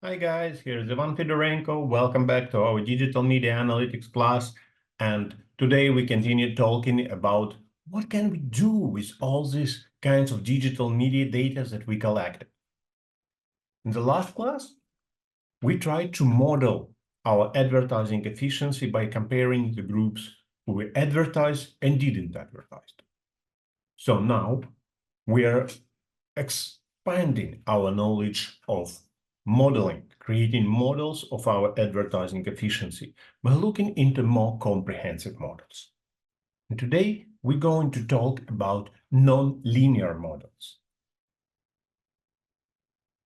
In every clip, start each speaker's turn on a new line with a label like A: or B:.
A: Hi guys, here's Ivan Fedorenko. Welcome back to our digital media analytics class. And today we continue talking about what can we do with all these kinds of digital media data that we collected. In the last class, we tried to model our advertising efficiency by comparing the groups who advertised and didn't advertise. So now we are expanding our knowledge of modeling, creating models of our advertising efficiency by looking into more comprehensive models. And today, we're going to talk about non-linear models.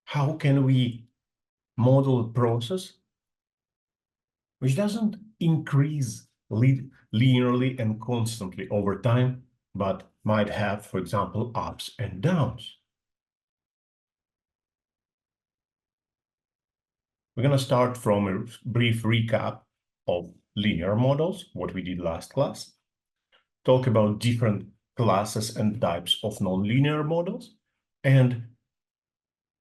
A: How can we model a process which doesn't increase linearly and constantly over time, but might have, for example, ups and downs? We're going to start from a brief recap of linear models, what we did last class, talk about different classes and types of nonlinear models, and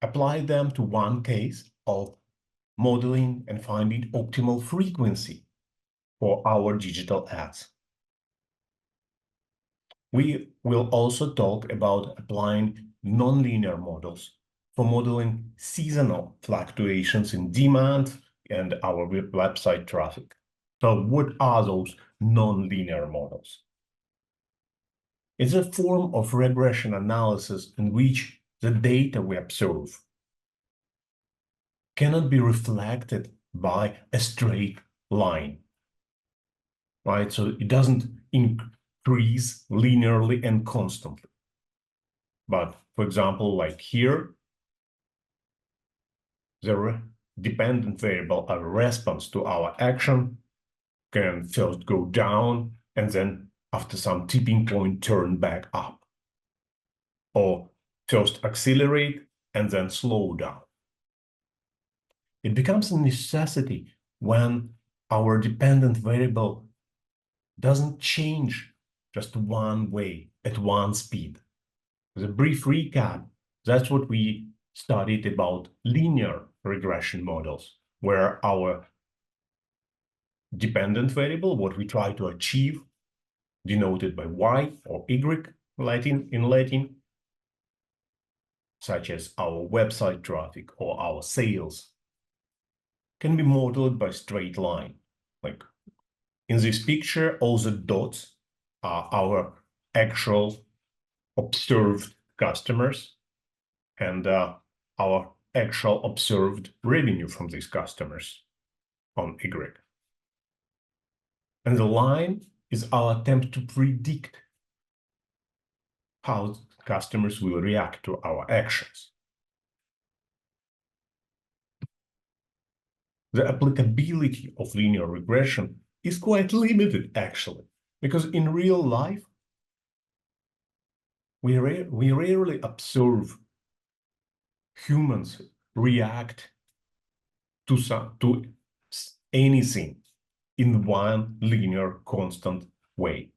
A: apply them to one case of modeling and finding optimal frequency for our digital ads. We will also talk about applying nonlinear models for modeling seasonal fluctuations in demand and our website traffic. So what are those nonlinear models? It's a form of regression analysis in which the data we observe cannot be reflected by a straight line, right? So it doesn't increase linearly and constantly. But for example, like here, the dependent variable, a response to our action, can first go down and then after some tipping point turn back up, or first accelerate and then slow down. It becomes a necessity when our dependent variable doesn't change just one way at one speed. As a brief recap, that's what we studied about linear regression models, where our dependent variable, what we try to achieve, denoted by y or y in Latin, such as our website traffic or our sales, can be modeled by straight line. Like in this picture, all the dots are our actual observed customers and our actual observed revenue from these customers on Y. And the line is our attempt to predict how customers will react to our actions. The applicability of linear regression is quite limited, actually, because in real life, we rarely observe humans react to anything in one linear constant way.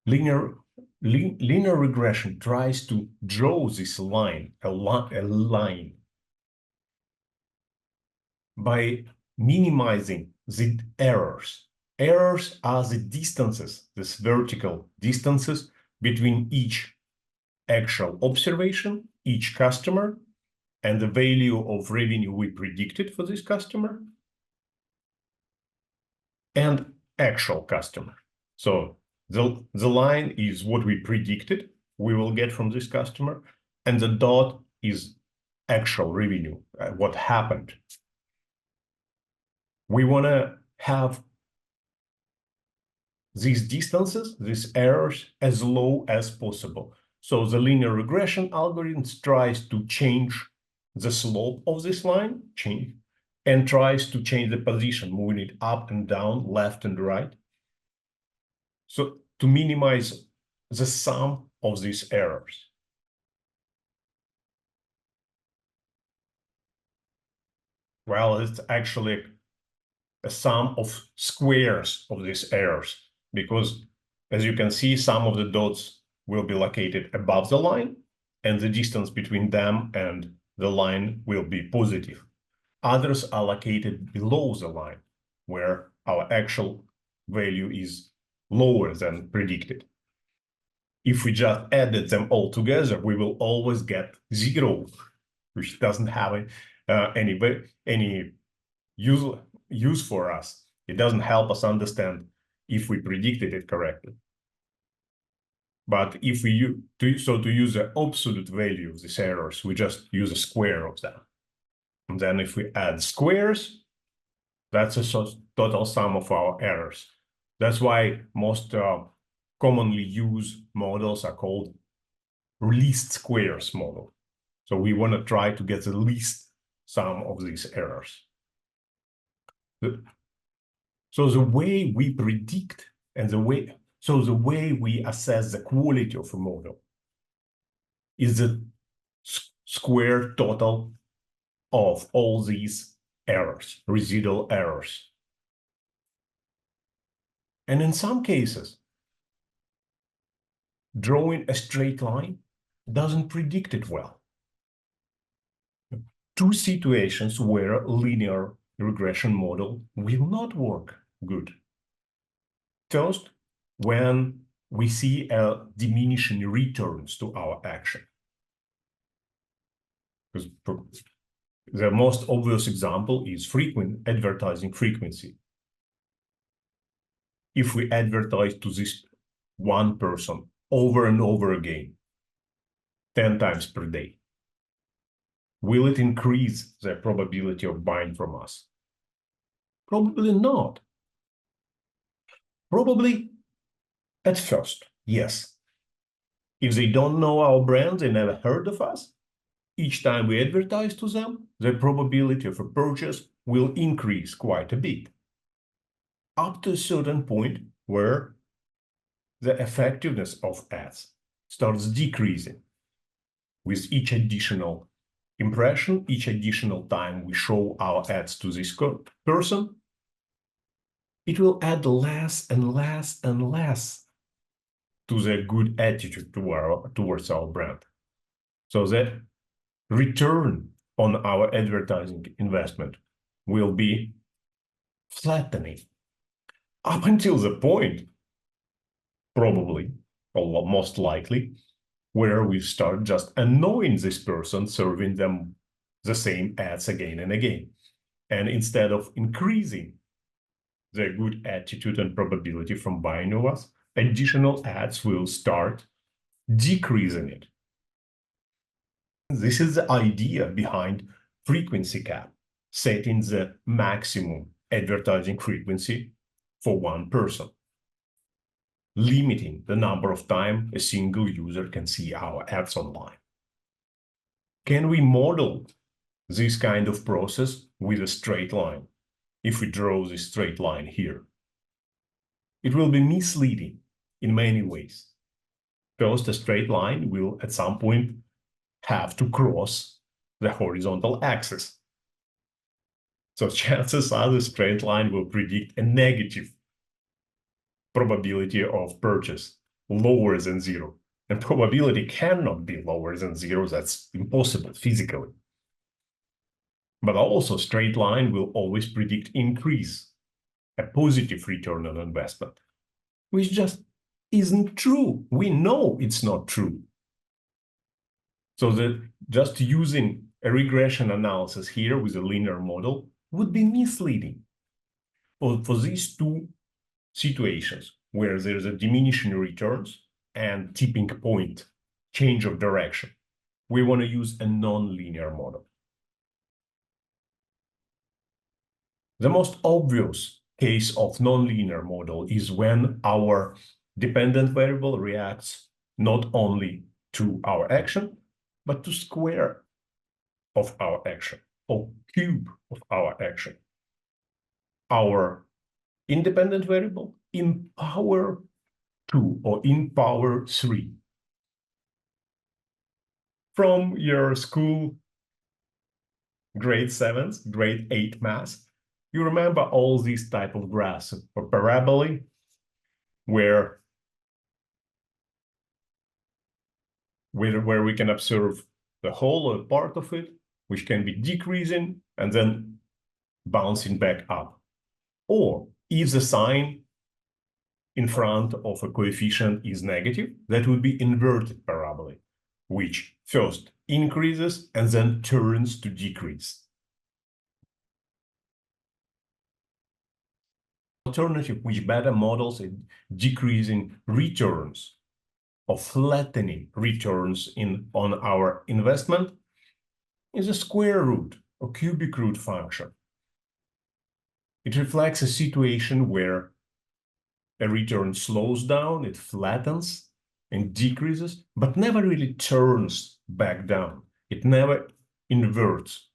A: Linear regression tries to draw this line, a line, by minimizing the errors. Errors are the distances, these vertical distances between each actual observation, each customer, and the value of revenue we predicted for this customer, and actual customer. So the line is what we predicted we will get from this customer, and the dot is actual revenue, what happened. We want to have these distances, these errors, as low as possible. So the linear regression algorithm tries to change the slope of this line, and tries to change the position, moving it up and down, left and right. So to minimize the sum of these errors. Well, it's actually a sum of squares of these errors, because as you can see, some of the dots will be located above the line and the distance between them and the line will be positive. Others are located below the line, where our actual value is lower than predicted. If we just added them all together, we will always get 0, which doesn't have any use for us. It doesn't help us understand if we predicted it correctly. But if we use to use the absolute value of these errors, we just use a square of them. And then if we add squares, that's a total sum of our errors. That's why most commonly used models are called least squares model. So we want to try to get the least sum of these errors. So the way we predict and the way we assess the quality of a model is the square total of all these errors, residual errors. And in some cases, drawing a straight line doesn't predict it well. Two situations where linear regression model will not work good. First, when we see a diminishing returns to our action. Because the most obvious example is advertising frequency. If we advertise to this one person over and over again, 10 times per day, will it increase the probability of buying from us? Probably not. Probably at first, yes. If they don't know our brand, they never heard of us, each time we advertise to them, the probability of a purchase will increase quite a bit, up to a certain point where the effectiveness of ads starts decreasing. With each additional impression, each additional time we show our ads to this person, it will add less and less and less to the good attitude towards our brand. So the return on our advertising investment will be flattening up until the point, probably, or most likely, where we start just annoying this person, serving them the same ads again and again. And instead of increasing their good attitude and probability from buying of us, additional ads will start decreasing it. This is the idea behind frequency cap, setting the maximum advertising frequency for one person, limiting the number of times a single user can see our ads online. Can we model this kind of process with a straight line? If we draw this straight line here, it will be misleading in many ways. First, a straight line will at some point have to cross the horizontal axis. So chances are the straight line will predict a negative probability of purchase, lower than 0. And probability cannot be lower than 0. That's impossible physically. But also straight line will always predict increase, a positive return on investment, which just isn't true. We know it's not true. So that just using a regression analysis here with a linear model would be misleading. For these two situations where there's a diminishing returns and tipping point, change of direction, we want to use a nonlinear model. The most obvious case of nonlinear model is when our dependent variable reacts not only to our action, but to square of our action, or cube of our action. Our independent variable in power 2 or in power 3. From your school grade 7s, grade 8 math, you remember all these type of graphs or parabolae where where we can observe the whole or part of it, which can be decreasing and then bouncing back up. Or if the sign in front of a coefficient is negative, that would be inverted parabola, which first increases and then turns to decrease. Alternative which better models a decreasing returns or flattening returns on our investment is a square root or cubic root function. It reflects a situation where a return slows down, it flattens and decreases, but never really turns back down. It never inverts.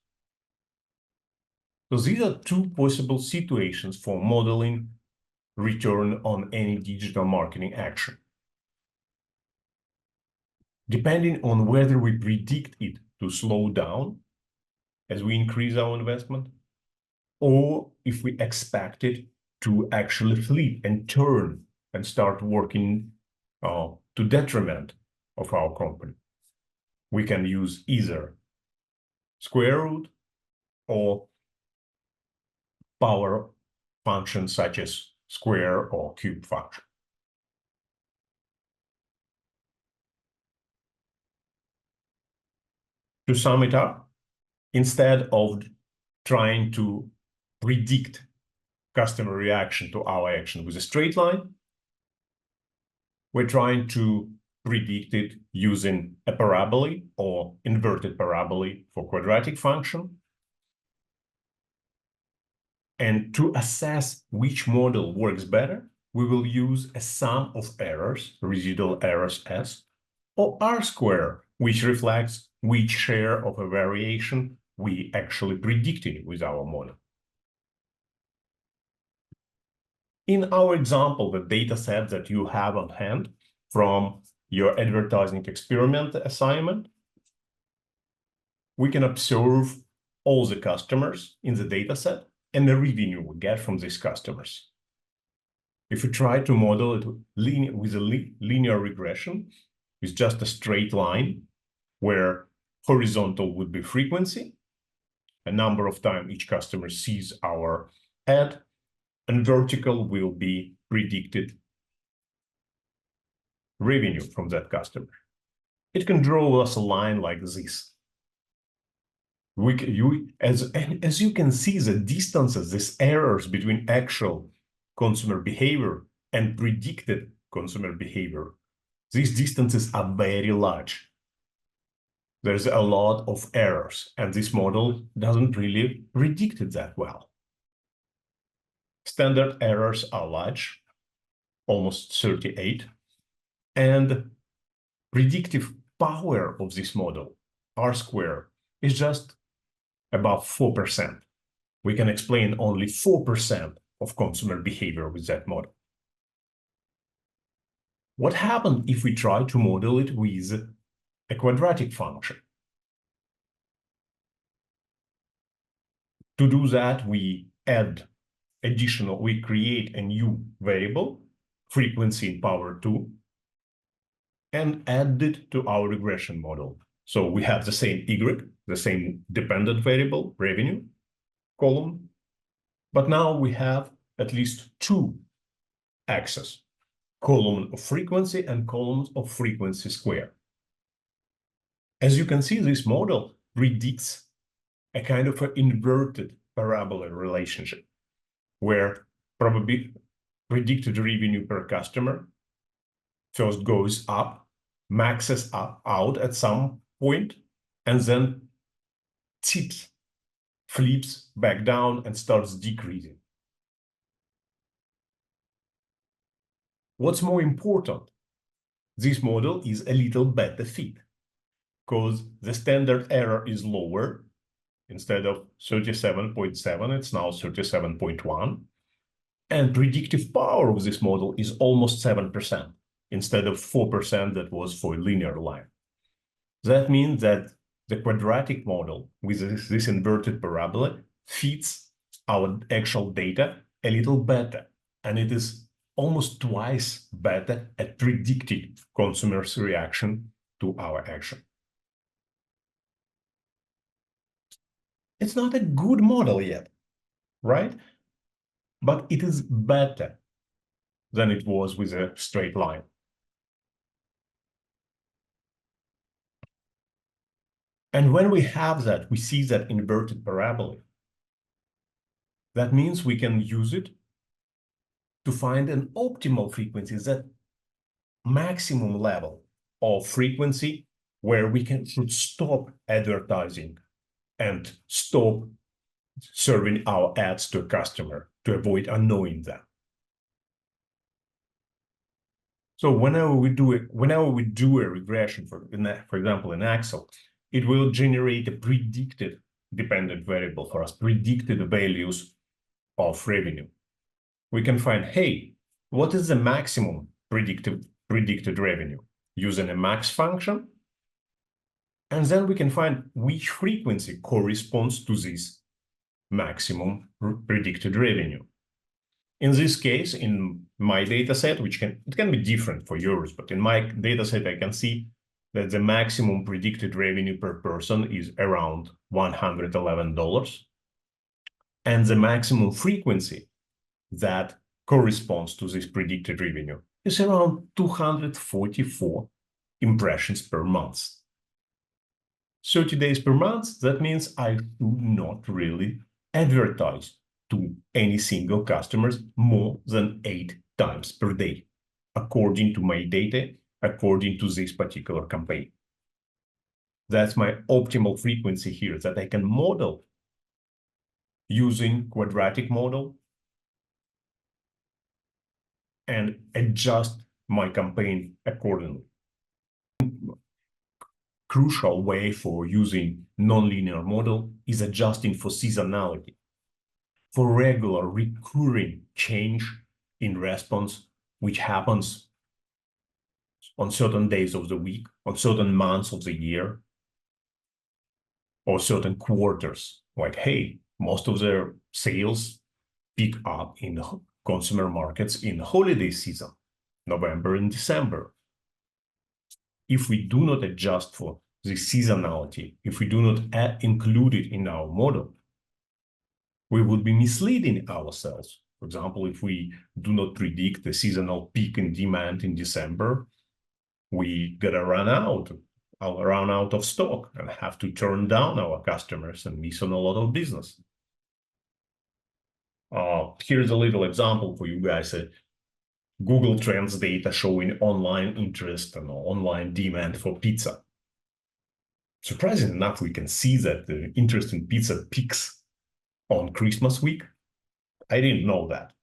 A: So these are two possible situations for modeling return on any digital marketing action. Depending on whether we predict it to slow down as we increase our investment, or if we expect it to actually flip and turn and start working to detriment of our company. We can use either square root or power functions such as square or cube function. To sum it up, instead of trying to predict customer reaction to our action with a straight line, we're trying to predict it using a parabola or inverted parabola for quadratic function. And to assess which model works better, we will use a sum of errors, residual errors S, or R square, which reflects which share of a variation we actually predicted with our model. In our example, the data set that you have on hand from your advertising experiment assignment, we can observe all the customers in the data set and the revenue we get from these customers. If we try to model it with a linear regression, with just a straight line, where horizontal would be frequency, a number of times each customer sees our ad, and vertical will be predicted revenue from that customer. It can draw us a line like this. As you can see, the distances, these errors between actual consumer behavior and predicted consumer behavior, these distances are very large. There's a lot of errors, and this model doesn't really predict it that well. Standard errors are large, almost 38, and predictive power of this model, R square, is just about 4%. We can explain only 4% of consumer behavior with that model. What happens if we try to model it with a quadratic function? To do that, we create a new variable, frequency in power 2, and add it to our regression model. So we have the same Y, the same dependent variable, revenue column, but now we have at least two axes, column of frequency and columns of frequency square. As you can see, this model predicts a kind of an inverted parabola relationship, where probably predicted revenue per customer first goes up, maxes out at some point, and then tips, flips back down and starts decreasing. What's more important, this model is a little better fit, because the standard error is lower. Instead of 37.7, it's now 37.1. And predictive power of this model is almost 7%, instead of 4% that was for a linear line. That means that the quadratic model with this inverted parabola fits our actual data a little better, and it is almost twice better at predicting consumers' reaction to our action. It's not a good model yet, right? But it is better than it was with a straight line. And when we have that, we see that inverted parabola. That means we can use it to find an optimal frequency, that maximum level of frequency where we should stop advertising and stop serving our ads to a customer to avoid annoying them. So whenever we do a regression, for example, in Excel, it will generate a predicted dependent variable for us, predicted values of revenue. We can find, hey, what is the maximum predicted revenue using a max function? And then we can find which frequency corresponds to this maximum predicted revenue. In this case, in my data set, it can be different for yours, but in my data set, I can see that the maximum predicted revenue per person is around $111. And the maximum frequency that corresponds to this predicted revenue is around 244 impressions per month. 30 days per month, that means I do not really advertise to any single customers more than 8 times per day, according to my data, according to this particular campaign. That's my optimal frequency here that I can model using quadratic model and adjust my campaign accordingly. Crucial way for using nonlinear model is adjusting for seasonality, for regular recurring change in response, which happens on certain days of the week, on certain months of the year, or certain quarters. Like, hey, most of their sales pick up in consumer markets in holiday season, November and December. If we do not adjust for the seasonality, if we do not include it in our model, we would be misleading ourselves. For example, if we do not predict the seasonal peak in demand in December, we gotta run out of stock and have to turn down our customers and miss on a lot of business. Here's a little example for you guys. Google Trends data showing online interest and online demand for pizza. Surprisingly enough, we can see that the interest in pizza peaks on Christmas week. I didn't know that.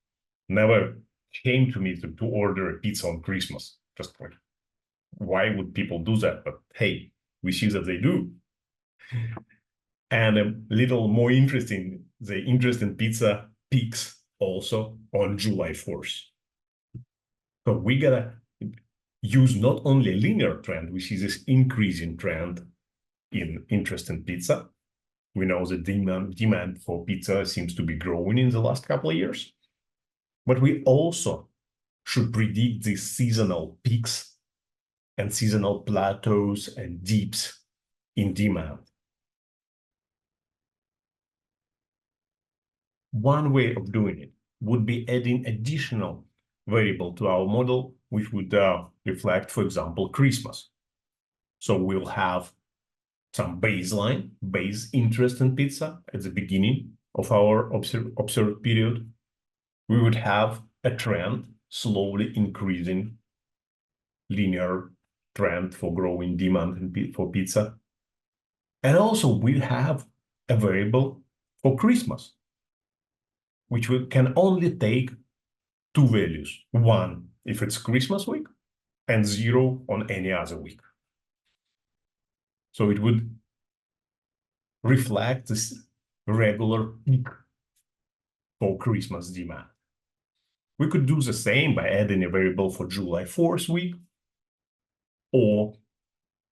A: Never came to me to order a pizza on Christmas. Just like, why would people do that? But hey, we see that they do. And a little more interesting, the interest in pizza peaks also on July 4th. So we gotta use not only a linear trend, we see this increasing trend in interest in pizza. We know the demand for pizza seems to be growing in the last couple of years. But we also should predict these seasonal peaks and seasonal plateaus and dips in demand. One way of doing it would be adding additional variable to our model, which would reflect, for example, Christmas. So we'll have some base interest in pizza at the beginning of our observed period. We would have a trend, slowly increasing linear trend for growing demand for pizza. And also we have a variable for Christmas, which we can only take 2 values. 1 if it's Christmas week, and 0 on any other week. So it would reflect this regular peak for Christmas demand. We could do the same by adding a variable for July 4th week, or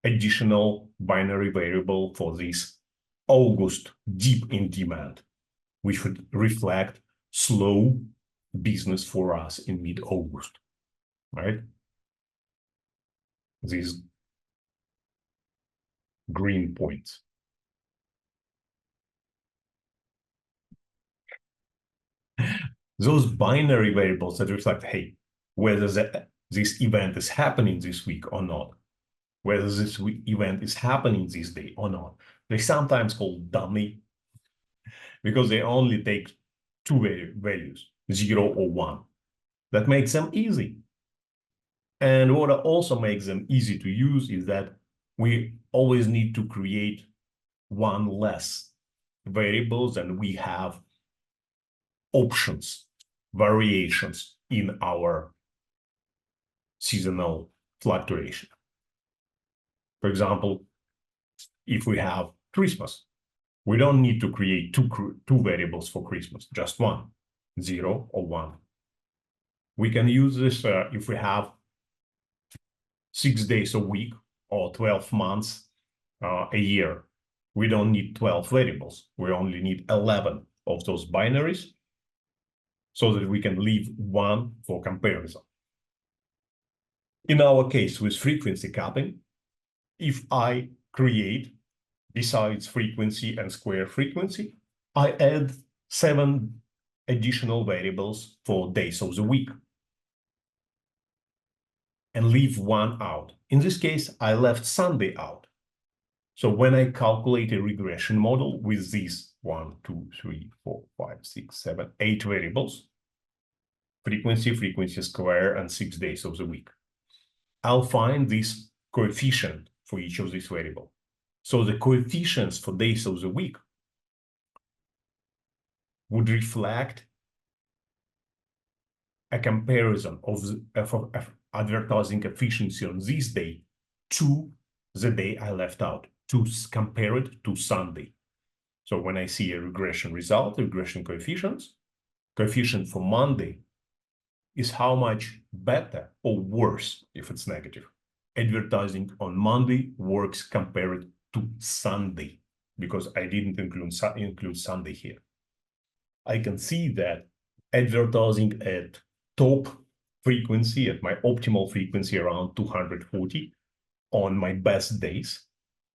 A: additional binary variable for this August dip in demand, which would reflect slow business for us in mid-August, right? This green points. Those binary variables that reflect, hey, whether this event is happening this week or not, whether this event is happening this day or not. They're sometimes called dummy because they only take two values, 0 or 1. That makes them easy. And what also makes them easy to use is that we always need to create one less variables and we have options, variations in our seasonal fluctuation. For example, if we have Christmas, we don't need to create two variables for Christmas, just one, 0 or 1. We can use this if we have 6 days a week or 12 months a year. We don't need 12 variables. We only need 11 of those binaries so that we can leave one for comparison. In our case with frequency capping, if I create, besides frequency and square frequency, I add 7 additional variables for days of the week and leave one out. In this case, I left Sunday out. So when I calculate a regression model with these 1, 2, 3, 4, 5, 6, 7, 8 variables, frequency, frequency square, and 6 days of the week, I'll find this coefficient for each of these variables. So the coefficients for days of the week would reflect a comparison of advertising efficiency on this day to the day I left out, to compare it to Sunday. So when I see a regression result, regression coefficients, coefficient for Monday is how much better or worse, if it's negative, advertising on Monday works compared to Sunday, because I didn't include Sunday here. I can see that advertising at top frequency, at my optimal frequency around 240 on my best days,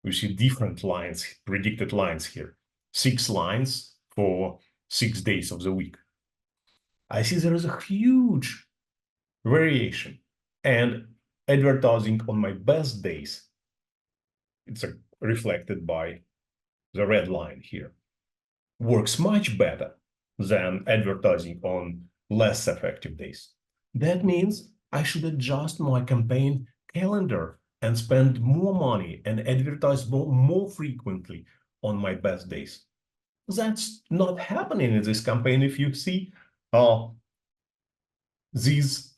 A: we see different lines, predicted lines here, 6 lines for 6 days of the week. I see there is a huge variation, and advertising on my best days, it's reflected by the red line here, works much better than advertising on less effective days. That means I should adjust my campaign calendar and spend more money and advertise more frequently on my best days. That's not happening in this campaign. If you see this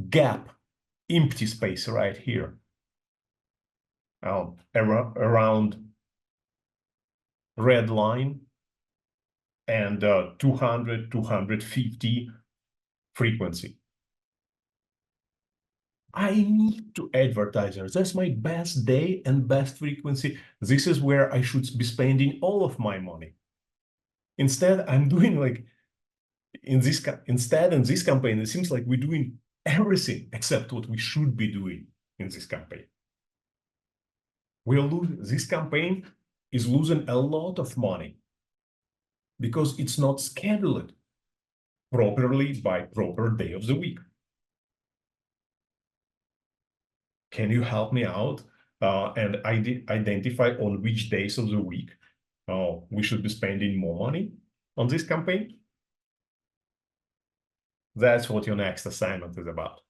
A: gap, empty space right here, around red line and 200, 250 frequency. I need to advertise there. That's my best day and best frequency. This is where I should be spending all of my money. Instead, I'm doing like in this campaign, it seems like we're doing everything except what we should be doing in this campaign. This campaign is losing a lot of money because it's not scheduled properly by proper day of the week. Can you help me out and identify on which days of the week we should be spending more money on this campaign? That's what your next assignment is about.